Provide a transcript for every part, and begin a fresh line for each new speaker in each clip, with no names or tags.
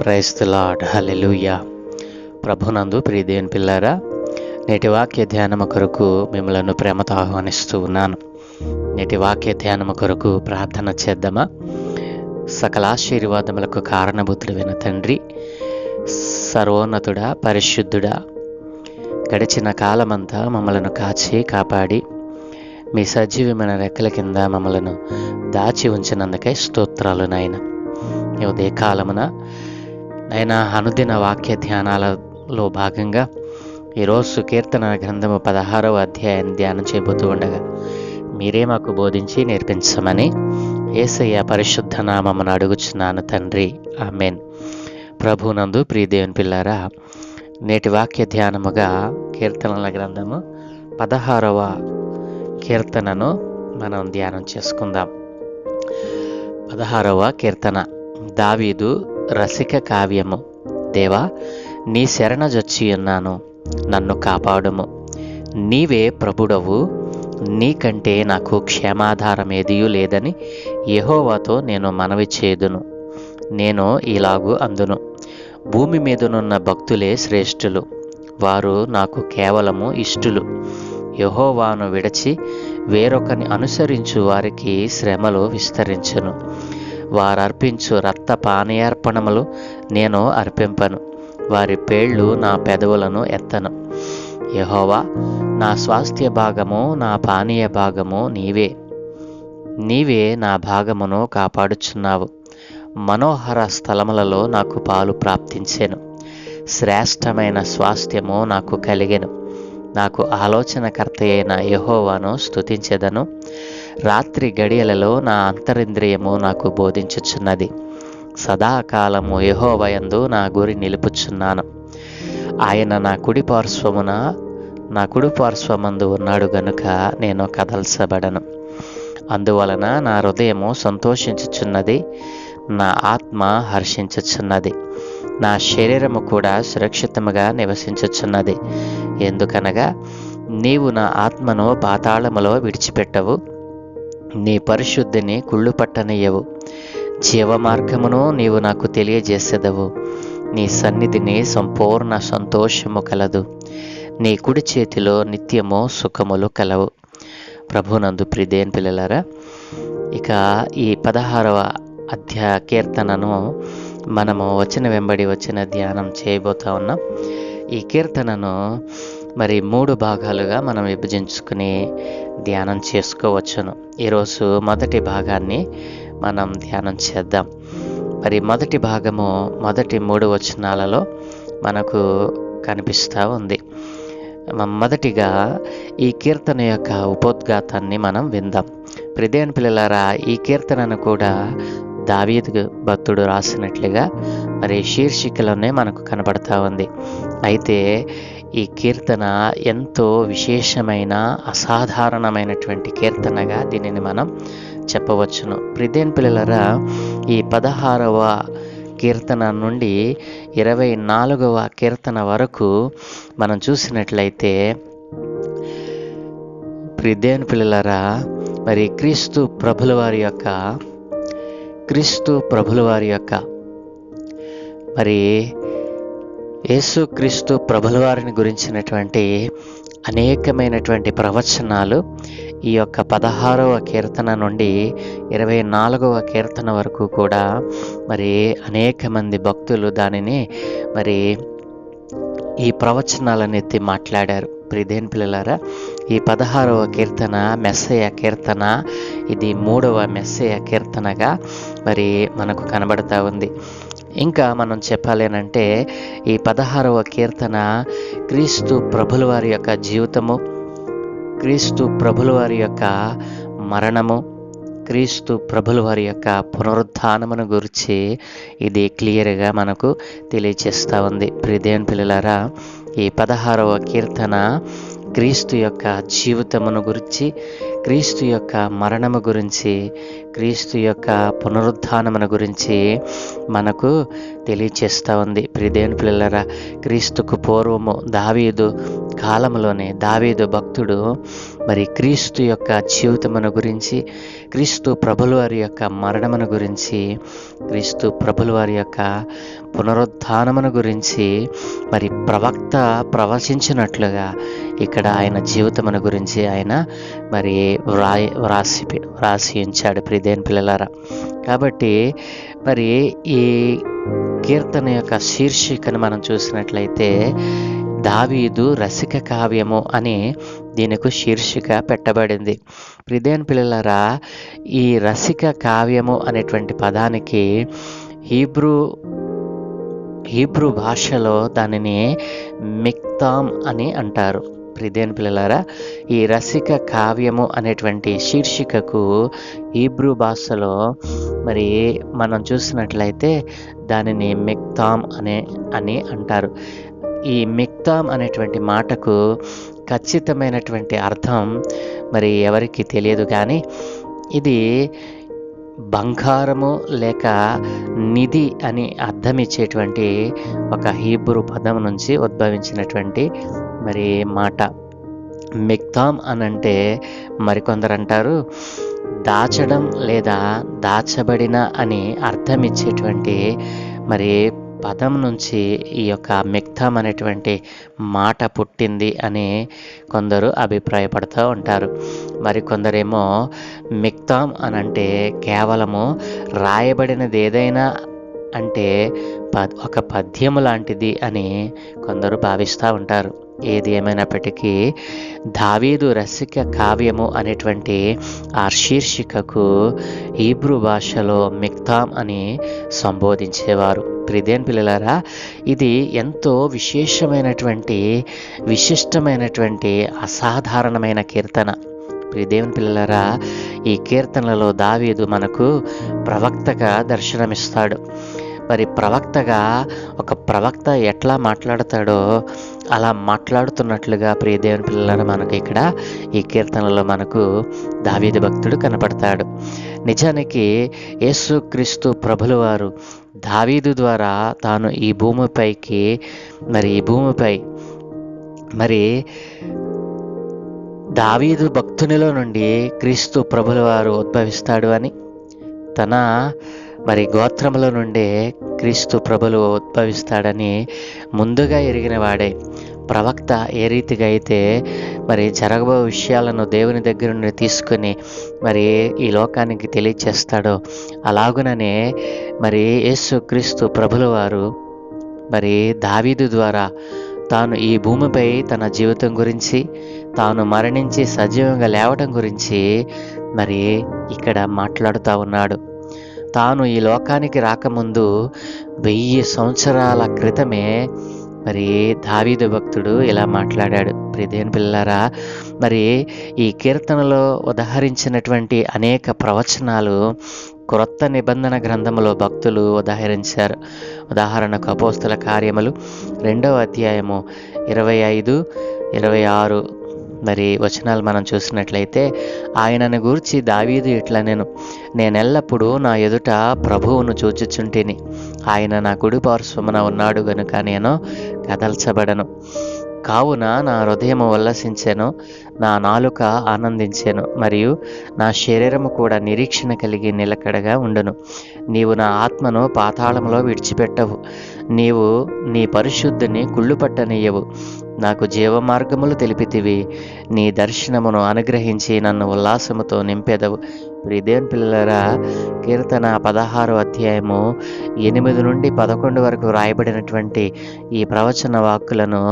Praise the lord. హల్లెలూయా. ప్రభునందు ప్రియ దేవుని పిల్లారా, నేటి వాక్య ధ్యానము కొరకు మిమ్మలను ప్రేమతో ఆహ్వానిస్తూ ఉన్నాను. నేటి వాక్య ధ్యానము కొరకు ప్రార్థన చేద్దామా? సకల ఆశీర్వాదములకు కారణభూతుడైన తండ్రి, సర్వోన్నతుడా, పరిశుద్ధుడా, గడిచిన కాలమంతా మమ్మలను కాచి కాపాడి మీ సజీవమైన రెక్కల కింద మమ్మలను దాచి ఉంచినందుకై స్తోత్రాలు నాయన. ఈ ఉదయ కాలమున నైనా అనుదిన వాక్య ధ్యానాలలో భాగంగా ఈరోజు కీర్తన గ్రంథము 16వ అధ్యాయాన్ని ధ్యానం చేయబోతూ ఉండగా మీరే మాకు బోధించి నేర్పించమని యేసయ్య పరిశుద్ధ నామమున అడుగుచున్నాను తండ్రి, ఆమేన్. ప్రభునందు ప్రియ దేవుని పిల్లారా, నేటి వాక్య ధ్యానముగా కీర్తనల గ్రంథము 16వ కీర్తనను మనం ధ్యానం చేసుకుందాం. 16వ కీర్తన, దావీదు రసిక కావ్యము. దేవా, నీ శరణజొచ్చి ఉన్నాను, నన్ను కాపాడుము. నీవే ప్రభుడవు, నీకంటే నాకు క్షేమాధారం ఏదియూ లేదని యెహోవాతో నేను మనవి చేదును. నేను ఇలాగూ అందును, భూమి మీదనున్న భక్తులే శ్రేష్ఠులు, వారు నాకు కేవలము ఇష్టులు. యెహోవాను విడచి వేరొకని అనుసరించు వారికి శ్రమలు విస్తరించును. వారర్పించు రక్త పానీయార్పణములు నేను అర్పింపను, వారి పేళ్ళు నా పెదవులను ఎత్తను. యెహోవా, నా స్వాస్థ్య భాగము, నా పానీయ భాగము నీవే. నీవే నా భాగమును కాపాడుచున్నావు. మనోహర స్థలములలో నాకు పాలు ప్రాప్తించెను, శ్రేష్టమైన స్వాస్థ్యము నాకు కలిగెను. నాకు ఆలోచనకర్త అయిన యెహోవాను స్తుతించెదను. రాత్రి గడియలలో నా అంతరింద్రియము నాకు బోధించుచున్నది. సదాకాలము యెహోవా యందు నా గురి నిలుపుచున్నాను. ఆయన నా కుడి పార్శ్వమందు ఉన్నాడు గనుక నేను కదల్చబడను. అందువలన నా హృదయము సంతోషించుచున్నది, నా ఆత్మ హర్షించుచున్నది, నా శరీరము కూడా సురక్షితముగా నివసించుచున్నది. ఎందుకనగా నీవు నా ఆత్మను పాతాళములో విడిచిపెట్టవు, నీ పరిశుద్ధిని కుళ్ళు పట్టనీయవు. జీవమార్గమును నీవు నాకు తెలియజేసేదవు. నీ సన్నిధిని సంపూర్ణ సంతోషము కలదు, నీ కుడి చేతిలో నిత్యము సుఖములు కలవు. ప్రభునందు ప్రియ దేవుని పిల్లలారా, ఇక ఈ 16వ కీర్తనను మనము వచ్చిన వెంబడి వచ్చిన ధ్యానం చేయబోతా ఉన్నాం. ఈ కీర్తనను మరి 3 భాగాలుగా మనం విభజించుకుని ధ్యానం చేసుకోవచ్చును. ఈరోజు మొదటి భాగాన్ని మనం ధ్యానం చేద్దాం. మరి మొదటి భాగము మొదటి 3 వచనాలలో మనకు కనిపిస్తూ ఉంది. మొదటిగా ఈ కీర్తన యొక్క ఉపోద్ఘాతాన్ని మనం విందాం. ప్రియ దేవుని పిల్లలారా, ఈ కీర్తనను కూడా దావీదు భక్తుడు రాసినట్లుగా మరి శీర్షికలోనే మనకు కనబడతా ఉంది. అయితే ఈ కీర్తన ఎంతో విశేషమైన అసాధారణమైనటువంటి కీర్తనగా దీనిని మనం చెప్పవచ్చును. ప్రియ దేవుని పిల్లలారా, ఈ 16వ కీర్తన నుండి 24వ కీర్తన వరకు మనం చూసినట్లయితే ప్రియ దేవుని పిల్లలారా, మరి క్రీస్తు ప్రభుల వారి యొక్క మరి యేసుక్రీస్తు ప్రభుల వారిని గురించినటువంటి అనేకమైనటువంటి ప్రవచనాలు ఈ యొక్క 16వ కీర్తన నుండి 24వ కీర్తన వరకు కూడా మరి అనేక మంది భక్తులు దానిని మరి ఈ ప్రవచనాలను ఎత్తి మాట్లాడారు. ప్రియ దేవుని పిల్లలారా, ఈ 16వ కీర్తన మెస్సయ కీర్తన, ఇది 3వ మెస్సయ కీర్తనగా మరి మనకు కనబడతా ఉంది. ఇంకా మనం చెప్పాలేనంటే ఈ 16వ కీర్తన క్రీస్తు ప్రభుల వారి యొక్క జీవితము, క్రీస్తు ప్రభుల వారి యొక్క మరణము, క్రీస్తు ప్రభుల వారి యొక్క పునరుత్థానమును గురించి ఇది క్లియర్గా మనకు తెలియచేస్తూ ఉంది. ప్రియ దేవుని పిల్లలారా, ఈ 16వ కీర్తన క్రీస్తు యొక్క జీవితమును గురించి, క్రీస్తు యొక్క మరణము గురించి, క్రీస్తు యొక్క పునరుత్థానమును గురించి మనకు తెలియచేస్తూ ఉంది. ప్రియ దేవుని పిల్లలారా, క్రీస్తుకు పూర్వము దావీదు కాలంలోనే దావీదు భక్తుడు మరి క్రీస్తు యొక్క జీవితమును గురించి, క్రీస్తు ప్రభుల వారి యొక్క మరణమును గురించి, క్రీస్తు ప్రభుల వారి యొక్క పునరుత్థానమును గురించి మరి ప్రవక్త ప్రవచించినట్లుగా ఇక్కడ ఆయన జీవితమును గురించి ఆయన మరి వ్రాసి ఉంచాడు ప్రియదేవుని పిల్లలారా. కాబట్టి మరి ఈ కీర్తన యొక్క శీర్షికను మనం చూసినట్లయితే దావీదు రసిక కావ్యము అని దీనికి శీర్షిక పెట్టబడింది. ప్రియదేవుని పిల్లలారా, ఈ రసిక కావ్యము అనేటువంటి పదానికి హీబ్రూ భాషలో దానిని మిక్తామ్ అని అంటారు. ప్రియదేవుని పిల్లలారా, ఈ రసిక కావ్యము అనేటువంటి శీర్షికకు హీబ్రూ భాషలో మరి మనం చూసినట్లయితే దానిని మిక్తామ్ అని అంటారు. ఈ మిక్తామ్ అనేటువంటి మాటకు ఖచ్చితమైనటువంటి అర్థం మరి ఎవరికి తెలియదు, కానీ ఇది బంగారము లేక నిధి అని అర్థం ఇచ్చేటువంటి ఒక హీబ్రూ పదం నుంచి ఉద్భవించినటువంటి మరి మాట. మిక్తామ్ అనంటే మరికొందరు అంటారు దాచడం లేదా దాచబడిన అని అర్థం ఇచ్చేటువంటి మరి పదం నుంచి ఈ యొక్క మిక్తామ్ అనేటువంటి మాట పుట్టింది అని కొందరు అభిప్రాయపడుతూ ఉంటారు. మరికొందరేమో మిక్తామ్ అనంటే కేవలము రాయబడినది ఏదైనా అంటే ఒక పద్యము లాంటిది అని కొందరు భావిస్తూ ఉంటారు. ఏది ఏమైనప్పటికీ దావీదు రసిక కావ్యము అనేటువంటి ఆ శీర్షికకు హీబ్రూ భాషలో మిక్తామ్ అని సంబోధించేవారు. ప్రియదేవుని పిల్లలారా, ఇది ఎంతో విశిష్టమైనటువంటి అసాధారణమైన కీర్తన. ప్రియదేవుని పిల్లలారా, ఈ కీర్తనలో దావీదు మనకు ప్రవక్తగా దర్శనమిస్తాడు. మరి ఒక ప్రవక్త ఎట్లా మాట్లాడతాడో అలా మాట్లాడుతున్నట్లుగా ప్రియదేవుని పిల్లలారా మనకు ఇక్కడ ఈ కీర్తనలో మనకు దావీదు భక్తుడు కనపడతాడు. నిజానికి యేసుక్రీస్తు ప్రభుల వారు దావీదు ద్వారా తాను ఈ భూమిపై మరి దావీదు భక్తునిలో నుండి క్రీస్తు ప్రభుల వారు ఉద్భవిస్తాడు అని, తన మరి గోత్రముల నుండే క్రీస్తు ప్రభులు ఉద్భవిస్తాడని ముందుగా ఎరిగిన వాడే ప్రవక్త ఏ రీతిగా అయితే మరి జరగబో విషయాలను దేవుని దగ్గర నుండి తీసుకొని మరి ఈ లోకానికి తెలియచేస్తాడో అలాగుననే మరి యేసుక్రీస్తు ప్రభుల వారు మరి దావీదు ద్వారా తాను ఈ భూమిపై తన జీవితం గురించి, తాను మరణించి సజీవంగా లేవటం గురించి మరి ఇక్కడ మాట్లాడుతూ ఉన్నాడు. తాను ఈ లోకానికి రాకముందు 1000 సంవత్సరాల క్రితమే మరి దావీదు భక్తుడు ఇలా మాట్లాడాడు. ప్రియదేవుని పిల్లలారా, మరి ఈ కీర్తనలో ఉదహరించినటువంటి అనేక ప్రవచనాలు క్రొత్త నిబంధన గ్రంథములో భక్తులు ఉదహరించారు. ఉదాహరణకు అపోస్తల కార్యములు 2వ అధ్యాయము 25, 26 మరి వచనాలు మనం చూసినట్లయితే, ఆయనను గూర్చి దావీదు ఇట్లా నేనెల్లప్పుడూ నా ఎదుట ప్రభువును చూచుచుంటిని, ఆయన నా కుడి పార్శ్వమున ఉన్నాడు గనుక నేను కదల్చబడను. కావున నా హృదయము ఉల్లసించెను, నా నాలుక ఆనందించెను, మరియు నా శరీరము కూడా నిరీక్షణ కలిగి నిలకడగా ఉండును. నీవు నా ఆత్మను పాతాళంలో విడిచిపెట్టవు, నీవు నీ పరిశుద్ధిని కుళ్ళుపట్టనీయవు. నాకు జీవమార్గములు తెలిపితివి, నీ దర్శనమును అనుగ్రహించి నన్ను ఉల్లాసముతో నింపెదవు. ప్రియదేవుని పిల్లలారా, కీర్తన 16వ అధ్యాయము 8 నుండి 11 వరకు రాయబడినటువంటి ఈ ప్రవచన వాక్కులను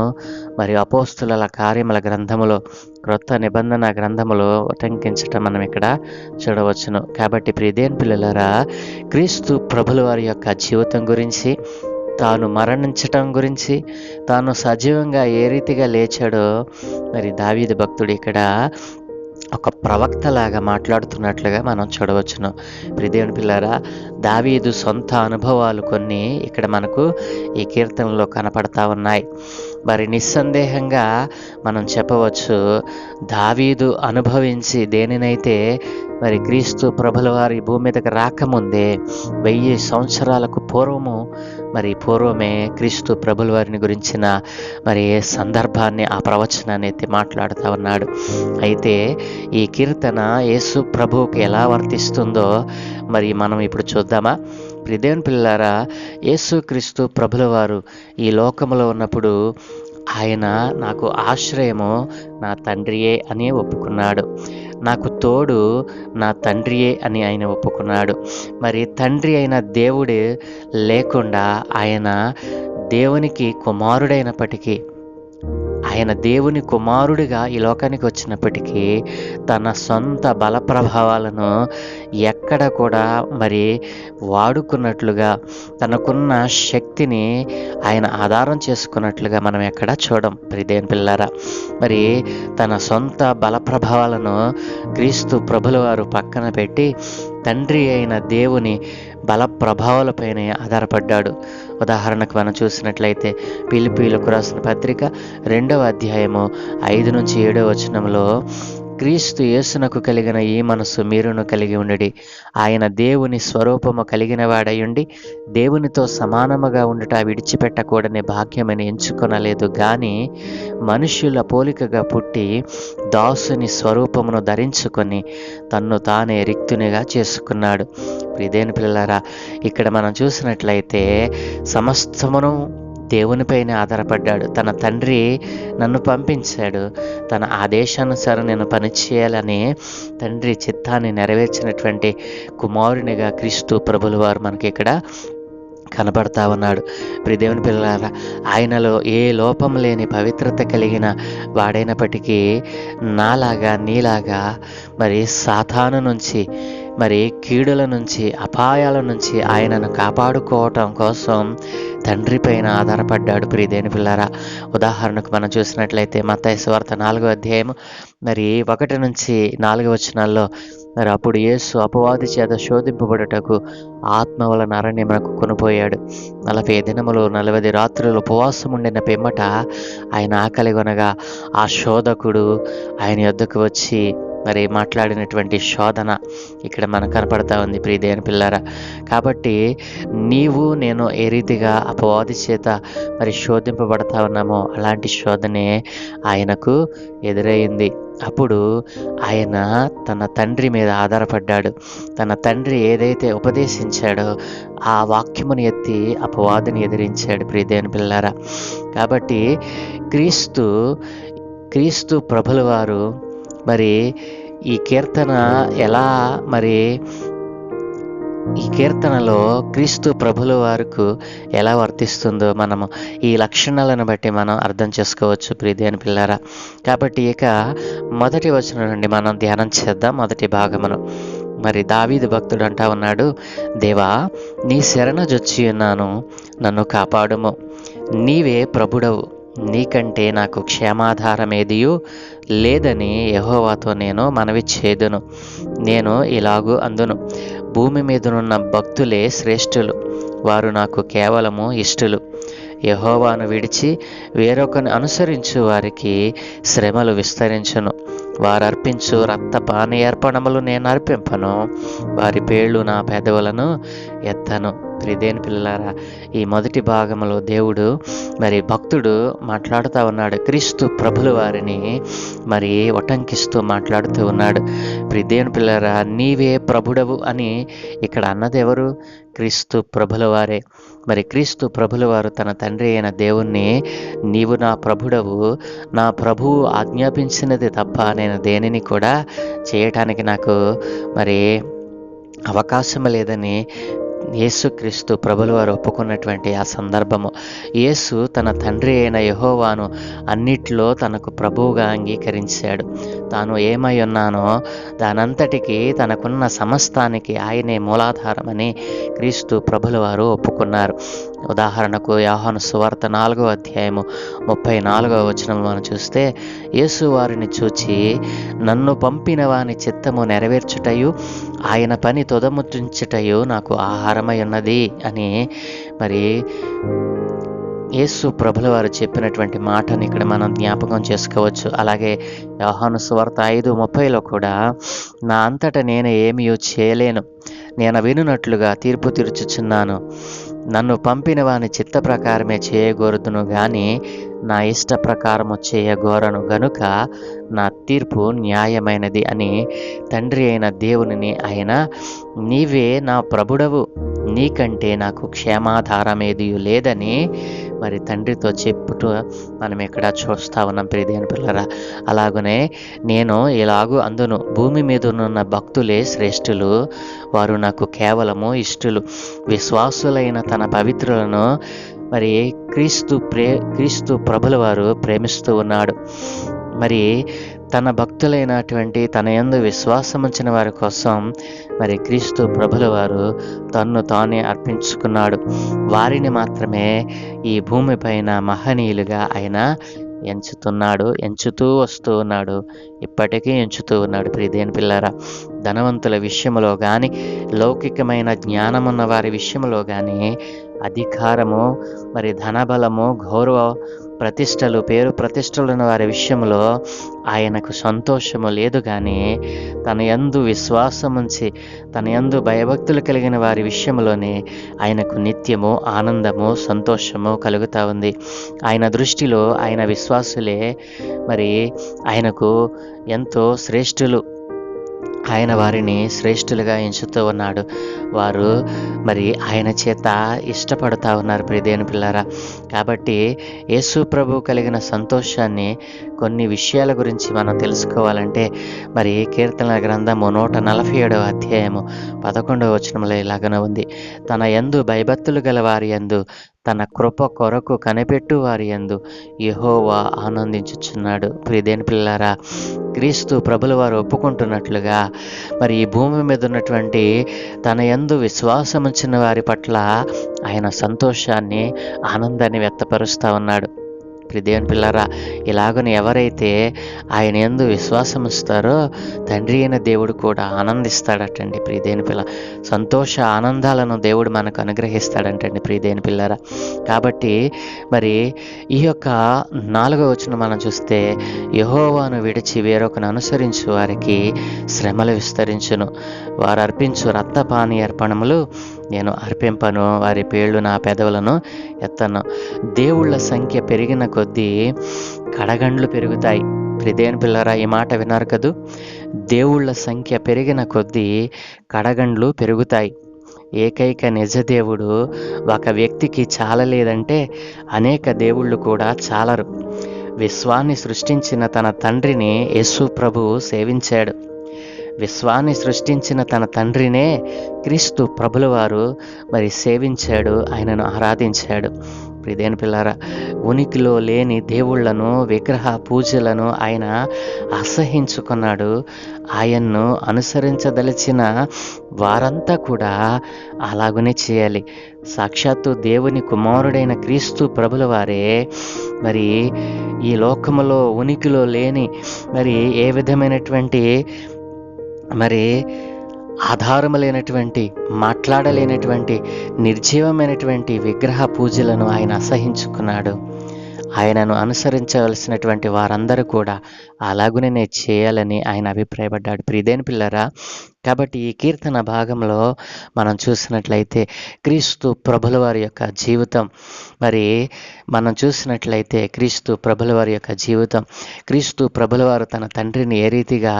మరి అపోస్తుల కార్యముల గ్రంథములో, క్రొత్త నిబంధన గ్రంథములో ఉటంకించటం మనం ఇక్కడ చూడవచ్చును. కాబట్టి ప్రియదేవుని పిల్లలారా, క్రీస్తు ప్రభుల వారి యొక్క జీవితం గురించి, తాను మరణించటం గురించి, తాను సజీవంగా ఏ రీతిగా లేచాడో మరి దావీదు భక్తుడు ఇక్కడ ఒక ప్రవక్తలాగా మాట్లాడుతున్నట్లుగా మనం చూడవచ్చును. ప్రియదేవుని పిల్లారా, దావీదు సొంత అనుభవాలు కొన్ని ఇక్కడ మనకు ఈ కీర్తనలో కనపడతా ఉన్నాయి. మరి నిస్సందేహంగా మనం చెప్పవచ్చు, దావీదు అనుభవించి దేనినైతే మరి క్రీస్తు ప్రభుల వారి భూమి మీదకి రాకముందే 1000 సంవత్సరాలకు పూర్వమే క్రీస్తు ప్రభుల వారిని గురించిన మరి సందర్భాన్ని, ఆ ప్రవచనాన్ని ఎత్తి మాట్లాడుతూ ఉన్నాడు. అయితే ఈ కీర్తన యేసు ప్రభువుకి ఎలా వర్తిస్తుందో మరి మనం ఇప్పుడు చూద్దామా? దేవుని పిల్లారా, యేసుక్రీస్తు ప్రభుల వారు ఈ లోకంలో ఉన్నప్పుడు ఆయన నాకు ఆశ్రయము నా తండ్రియే అని ఒప్పుకున్నాడు. నాకు తోడు నా తండ్రియే అని ఆయన ఒప్పుకున్నాడు. మరి తండ్రి అయిన దేవుడు లేకుండా ఆయన దేవునికి కుమారుడైనప్పటికీ, ఆయన దేవుని కుమారుడిగా ఈ లోకానికి వచ్చినప్పటికీ తన సొంత బల ప్రభావాలను ఎక్కడ కూడా మరి వాడుకున్నట్లుగా, తనకున్న శక్తిని ఆయన ఆధారం చేసుకున్నట్లుగా మనం ఎక్కడ చూడం. దేవుని పిల్లారా, మరి తన సొంత బల ప్రభావాలను క్రీస్తు ప్రభుల వారు పక్కన పెట్టి తండ్రి అయిన దేవుని బల ప్రభావాలపైనే ఆధారపడ్డాడు. ఉదాహరణకు మనం చూసినట్లయితే ఫిలిప్పీయులకు రాసిన పత్రిక 2వ అధ్యాయము 5-7 వచనంలో, క్రీస్తు యేసునకు కలిగిన ఈ మనసు మీరును కలిగి ఉండుడి. ఆయన దేవుని స్వరూపము కలిగిన వాడయుండి దేవునితో సమానముగా ఉండుట విడిచిపెట్టకూడని భాగ్యమని ఎంచుకొనలేదు గాని మనుష్యుల పోలికగా పుట్టి దాసుని స్వరూపమును ధరించుకొని తన్ను తానే రిక్తునిగా చేసుకున్నాడు. దేవుని పిల్లలారా, ఇక్కడ మనం చూసినట్లయితే సమస్తమును దేవునిపైనే ఆధారపడ్డాడు. తన తండ్రి నన్ను పంపించాడు, తన ఆదేశానుసారం నేను పనిచేయాలని తండ్రి చిత్తాన్ని నెరవేర్చినటువంటి కుమారునిగా క్రీస్తు ప్రభుల వారు మనకి ఇక్కడ కనబడతా ఉన్నాడు. దేవుని పిల్లలారా, ఆయనలో ఏ లోపం లేని పవిత్రత కలిగిన వాడైనప్పటికీ నాలాగా నీలాగా మరి సాతాను నుంచి, మరి కీడుల నుంచి, అపాయాల నుంచి ఆయనను కాపాడుకోవటం కోసం తండ్రి పైన ఆధారపడ్డాడు. దేవుని పిల్లారా, ఉదాహరణకు మనం చూసినట్లయితే మత్తయి సువార్త 4వ అధ్యాయం మరి 1-4 వచనాల్లో, మరి అప్పుడు యేసు అపవాది చేత శోధింపబడుటకు ఆత్మ వలన అరణ్యమునకు కొనిపోయాడు. 40 దినములు 40 రాత్రులు ఉపవాసం ఉండిన పిమ్మట ఆయన ఆకలి కొనగా ఆ శోధకుడు ఆయన యొద్దకు వచ్చి మరి మాట్లాడినటువంటి శోధన ఇక్కడ మనకు కనపడతా ఉంది. దేవుని పిల్లారా, కాబట్టి నీవు నేను ఏ రీతిగా అపవాది చేత మరి శోధింపబడతా ఉన్నామో అలాంటి శోధనే ఆయనకు ఎదురయ్యింది. అప్పుడు ఆయన తన తండ్రి మీద ఆధారపడ్డాడు. తన తండ్రి ఏదైతే ఉపదేశించాడో ఆ వాక్యమును ఎత్తి అపవాదిని ఎదిరించాడు. దేవుని పిల్లారా, కాబట్టి క్రీస్తు ప్రభుల వారు మరి ఈ కీర్తన ఈ కీర్తనలో క్రీస్తు ప్రభుల వారికి ఎలా వర్తిస్తుందో మనము ఈ లక్షణాలను బట్టి మనం అర్థం చేసుకోవచ్చు. దేవుని పిల్లారా, కాబట్టి ఇక మొదటి వచనం నుండి మనం ధ్యానం చేద్దాం. మొదటి భాగమును మరి దావీదు భక్తుడు అంటా ఉన్నాడు, దేవా నీ శరణుజొచ్చి ఉన్నాను, నన్ను కాపాడుము. నీవే ప్రభుడవు, నీకంటే నాకు క్షేమాధారమేదియూ లేదని యెహోవాతో నేను మనవి చేదును. నేను ఇలాగూ అందును, భూమి మీదనున్న భక్తులే శ్రేష్ఠులు, వారు నాకు కేవలము ఇష్టులు. యెహోవాను విడిచి వేరొకరిని అనుసరించు వారికి శ్రమలు విస్తరించును. వారు అర్పించు రక్తపానీయార్పణములు నేను అర్పింపను, వారి పేర్లు నా పెదవులను ఎత్తను. దేవుని పిల్లలారా, ఈ మొదటి భాగంలో దేవుడు మరి భక్తుడు మాట్లాడుతూ ఉన్నాడు. క్రీస్తు ప్రభుల వారిని మరి ఉటంకిస్తూ మాట్లాడుతూ ఉన్నాడు. దేవుని పిల్లలారా, నీవే ప్రభుడవు అని ఇక్కడ అన్నది ఎవరు? క్రీస్తు ప్రభుల వారే. మరి క్రీస్తు ప్రభుల వారు తన తండ్రి అయిన దేవుణ్ణి, నీవు నా ప్రభుడవు, నా ప్రభువు ఆజ్ఞాపించినది తప్ప నేను దేనిని కూడా చేయటానికి నాకు మరి అవకాశం లేదని యేసుక్రీస్తు ప్రభుల వారు ఒప్పుకున్నటువంటి ఆ సందర్భము, యేసు తన తండ్రి అయిన యెహోవాను అన్నిట్లో తనకు ప్రభువుగా అంగీకరించాడు. తాను ఏమై ఉన్నానో దానంతటికీ, తనకున్న సమస్తానికి ఆయనే మూలాధారమని క్రీస్తు ప్రభుల వారు ఒప్పుకున్నారు. ఉదాహరణకు యోహాను సువార్త 4వ అధ్యాయము 34వ వచనం మనం చూస్తే, యేసు వారిని చూచి నన్ను పంపిన వాని చిత్తము నెరవేర్చుటయు ఆయన పని తొదముట్టించుటయు నాకు ఆహారమై ఉన్నది అని మరి యేసు ప్రభుల వారు చెప్పినటువంటి మాటని ఇక్కడ మనం జ్ఞాపకం చేసుకోవచ్చు. అలాగే యోహాను సువార్త 5:30లో కూడా, నా అంతట నేను ఏమీ చేయలేను, నేను వినున్నట్లుగా తీర్పు తీర్చుచున్నాను, నన్ను పంపిన వాని చిత్త ప్రకారమే చేయగోరుదును గాని నా ఇష్ట ప్రకారము చేయగోరను గనుక నా తీర్పు న్యాయమైనది అని తండ్రి అయిన దేవునిని ఆయన, నీవే నా ప్రభుడవు, నీకంటే నాకు క్షేమాధారమేది లేదని మరి తండ్రితో చెప్పుతూ మనం ఇక్కడ చూస్తూ ఉన్నాం ప్రియదేవుని పిల్లరా. అలాగనే నేను ఇలాగూ అందును, భూమి మీద ఉన్న భక్తులే శ్రేష్ఠులు, వారు నాకు కేవలము ఇష్టలు, విశ్వాసులైన తన పవిత్రులను మరి క్రీస్తు ప్రభుల వారు ప్రేమిస్తూ ఉన్నాడు. మరి తన భక్తులైనటువంటి తన యందు విశ్వాసముంచిన వారి కోసం మరి క్రీస్తు ప్రభుల వారు తన్ను తానే అర్పించుకున్నాడు. వారిని మాత్రమే ఈ భూమిపైన మహనీయులుగా ఆయన ఎంచుతూ వస్తూ ఉన్నాడు, ఇప్పటికీ ఎంచుతూ ఉన్నాడు. ప్రియదేవుని పిల్లారా, ధనవంతుల విషయంలో కానీ, లౌకికమైన జ్ఞానమున్న వారి విషయంలో కానీ, అధికారము మరి ధనబలము గౌరవ ప్రతిష్టలు పేరు ప్రతిష్టలు ఉన్న వారి విషయంలో ఆయనకు సంతోషము లేదు. కానీ తన యందు విశ్వాసముంచి తన యందు భయభక్తులు కలిగిన వారి విషయంలోనే ఆయనకు నిత్యము ఆనందము సంతోషము కలుగుతూ ఉంది. ఆయన దృష్టిలో ఆయన విశ్వాసులే మరి ఆయనకు ఎంతో శ్రేష్ఠులు. ఆయన వారిని శ్రేష్ఠులుగా ఎంచుతూ ఉన్నాడు. వారు మరి ఆయన చేత ఇష్టపడుతూ ఉన్నారు ప్రియదేవుని పిల్లారా. కాబట్టి యేసు ప్రభు కలిగిన సంతోషాన్ని కొన్ని విషయాల గురించి మనం తెలుసుకోవాలంటే మరి కీర్తనల గ్రంథము 147వ అధ్యాయము 11వ వచనంలో ఇలాగనే ఉంది, తన యందు భయభక్తులు గల వారి యందు తన కృప కొరకు కనిపెట్టు వారి యందు యెహోవా ఆనందించుచున్నాడు. ప్రియదేవుని పిల్లారా, క్రీస్తు ప్రభుల వారు ఒప్పుకుంటున్నట్లుగా మరి ఈ భూమి మీద ఉన్నటువంటి తన యందు విశ్వాసముంచిన వారి పట్ల ఆయన సంతోషాన్ని ఆనందాన్ని వ్యక్తపరుస్తూ ఉన్నాడు. ప్రియదేవుని పిల్లారా, ఇలాగని ఎవరైతే ఆయన యందు విశ్వాసం ఇస్తారో తండ్రి అయిన దేవుడు కూడా ఆనందిస్తాడటండి. ప్రియదేవుని పిల్ల, సంతోష ఆనందాలను దేవుడు మనకు అనుగ్రహిస్తాడంటండి ప్రియదేవుని పిల్లారా. కాబట్టి మరి ఈ యొక్క 4వ వచనం మనం చూస్తే, యెహోవాను విడిచి వేరొకను అనుసరించు వారికి శ్రమలు విస్తరించును, వారు అర్పించు రక్తపానీయ అర్పణములు నేను అర్పింపను, వారి పేర్లు నా పెదవులను ఎత్తను. దేవుళ్ళ సంఖ్య పెరిగిన కొద్దీ కడగండ్లు పెరుగుతాయి. ప్రియదేవుని పిల్లరా, ఈ మాట విన్నారు కదూ, దేవుళ్ళ సంఖ్య పెరిగిన కొద్దీ కడగండ్లు పెరుగుతాయి. ఏకైక నిజదేవుడు ఒక వ్యక్తికి చాలలేదంటే అనేక దేవుళ్ళు కూడా చాలరు. విశ్వాన్ని సృష్టించిన తన తండ్రిని యేసు ప్రభువు సేవించాడు. విశ్వాన్ని సృష్టించిన తన తండ్రినే క్రీస్తు ప్రభుల వారు మరి సేవించాడు, ఆయనను ఆరాధించాడు. ప్రియదేవుని పిల్లారా, ఉనికిలో లేని దేవుళ్లను విగ్రహ పూజలను ఆయన అసహించుకున్నాడు. ఆయన్ను అనుసరించదలిచిన వారంతా కూడా అలాగనే చేయాలి. సాక్షాత్తు దేవుని కుమారుడైన క్రీస్తు ప్రభుల వారే మరి ఈ లోకములో ఉనికిలో లేని మరి ఏ విధమైనటువంటి మరి ఆధారము లేనటువంటి, మాట్లాడలేనటువంటి, నిర్జీవమైనటువంటి విగ్రహ పూజలను ఆయన అసహించుకున్నాడు. ఆయనను అనుసరించవలసినటువంటి వారందరూ కూడా అలాగునే చేయాలని ఆయన అభిప్రాయపడ్డాడు. ప్రియదేవుని పిల్లరా, కాబట్టి ఈ కీర్తన భాగంలో మనం చూసినట్లయితే క్రీస్తు ప్రభుల వారి యొక్క జీవితం మరి మనం చూసినట్లయితే క్రీస్తు ప్రభుల వారి యొక్క జీవితం, క్రీస్తు ప్రభుల వారు తన తండ్రిని ఏ రీతిగా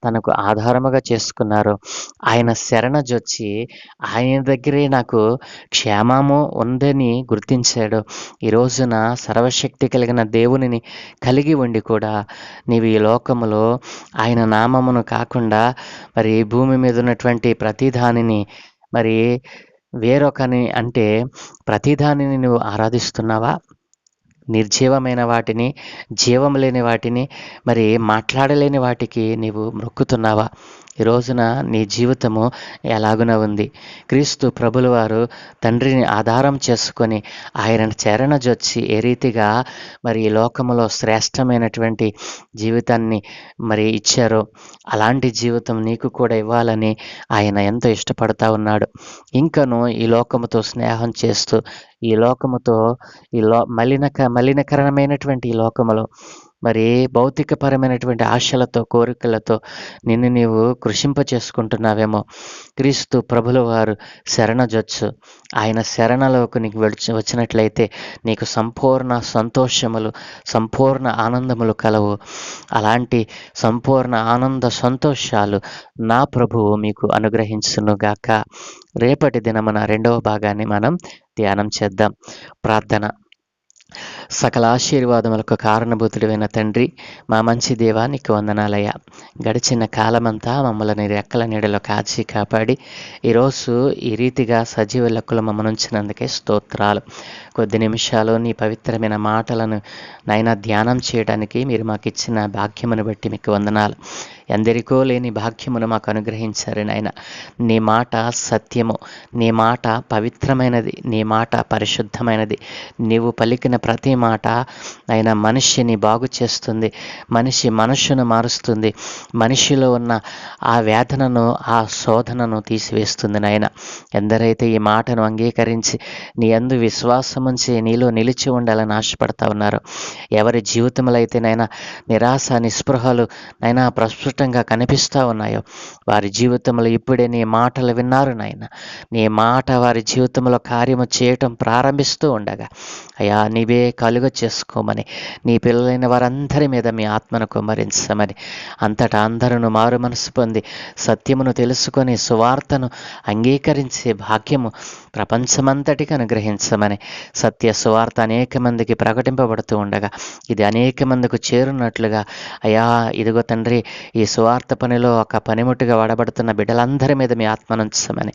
తనకు ఆధారముగా చేసుకున్నారో, ఆయన శరణజొచ్చి ఆయన దగ్గరే నాకు క్షేమము ఉందని గుర్తించాడు. ఈ రోజున సర్వశక్తి కలిగిన దేవునిని కలిగి ఉండి కూడా నీవు ఈ లోకములో ఆయన నామమును కాకుండా మరి భూమి మీద ఉన్నటువంటి ప్రతిదానిని మరి వేరొకని అంటే ప్రతిదానిని నువ్వు ఆరాధిస్తున్నావా? నిర్జీవమైన వాటిని, జీవం లేని వాటిని, మరి మాట్లాడలేని వాటికి నీవు మొక్కుతున్నావా? ఈ రోజున నీ జీవితము ఎలాగున ఉంది? క్రీస్తు ప్రభుల వారు తండ్రిని ఆధారం చేసుకొని ఆయనను చెరణజొచ్చి ఏ రీతిగా మరి ఈ లోకములో శ్రేష్టమైనటువంటి జీవితాన్ని మరి ఇచ్చారో అలాంటి జీవితం నీకు కూడా ఇవ్వాలని ఆయన ఎంతో ఇష్టపడతా ఉన్నాడు. ఇంకను ఈ లోకముతో స్నేహం చేస్తూ ఈ లోకముతో మలినకరమైనటువంటి ఈ లోకములో మరి భౌతికపరమైనటువంటి ఆశలతో కోరికలతో నిన్ను నీవు కృషింప చేసుకుంటున్నావేమో. క్రీస్తు ప్రభుల వారు శరణజొచ్చు. ఆయన శరణలోకి నీకు వచ్చినట్లయితే నీకు సంపూర్ణ సంతోషములు, సంపూర్ణ ఆనందములు కలవు. అలాంటి సంపూర్ణ ఆనంద సంతోషాలు నా ప్రభువు మీకు అనుగ్రహించునుగాక. రేపటి దినమున 2వ భాగాన్ని మనం ధ్యానం చేద్దాం. ప్రార్థన. సకల ఆశీర్వాదములకు కారణభూతుడైన తండ్రి, మా మంచి దేవా నీకు వందనాలయ్యా. గడిచిన కాలమంతా మమ్మల్ని రెక్కల నీడలో కాచి కాపాడి ఈరోజు ఈ రీతిగా సజీవ లెక్కలు మమ్మల్ని ఉంచినందుకే స్తోత్రాలు. కొద్ది నిమిషాలు నీ పవిత్రమైన మాటలను నైనా ధ్యానం చేయడానికి మీరు మాకు ఇచ్చిన భాగ్యమును బట్టి మీకు వందనాలు. ఎందరికో లేని భాగ్యమును మాకు అనుగ్రహించారు నాయన. నీ మాట సత్యము, నీ మాట పవిత్రమైనది, నీ మాట పరిశుద్ధమైనది. నీవు పలికిన ప్రతి మాట ఆయన మనిషిని బాగు చేస్తుంది, మనిషి మనస్సును మారుస్తుంది, మనిషిలో ఉన్న ఆ వేదనను, ఆ శోధనను తీసివేస్తుంది నాయన. ఎందరైతే ఈ మాటను అంగీకరించి నీ యందు విశ్వాసముంచి నీలో నిలిచి ఉండాలని ఆశపడతా ఉన్నారు, ఎవరి జీవితంలో అయితే నైనా నిరాశ నిస్పృహలు నైనా ప్రస్ఫుటంగా కనిపిస్తూ ఉన్నాయో వారి జీవితంలో ఇప్పుడే నీ మాటలు విన్నారు నాయన. నీ మాట వారి జీవితంలో కార్యము చేయటం ప్రారంభిస్తూ ఉండగా అయ్యా నీవే కలుగ చేసుకోమని, నీ పిల్లలైన వారందరి మీద మీ ఆత్మను కుమ్మరించమని, అంతటా అందరూ మారు మనసు పొంది సత్యమును తెలుసుకొని సువార్తను అంగీకరించే భాగ్యము ప్రపంచమంతటికి అనుగ్రహించమని, సత్య సువార్త అనేక మందికి ప్రకటింపబడుతూ ఉండగా ఇది అనేక మందికి చేరున్నట్లుగా అయ్యా ఇదిగో తండ్రి ఈ సువార్త పనిలో ఒక పనిముట్టుగా వాడబడుతున్న బిడ్డలందరి మీద మీ ఆత్మనుంచమని,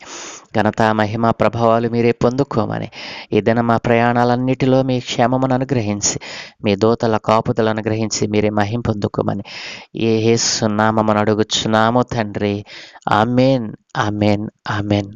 ఘనత మహిమ ప్రభావాలు మీరే పొందుకోమని, ఈ దిన మా ప్రయాణాలన్నిటిలో మీ క్షేమమును అనుగ్రహించి మీ దూతల కాపుదలు అనుగ్రహించి మీరే మహిమ పొందుకోమని యేసు నామమున అడుగుచున్నాము తండ్రి. Amen, amen, amen.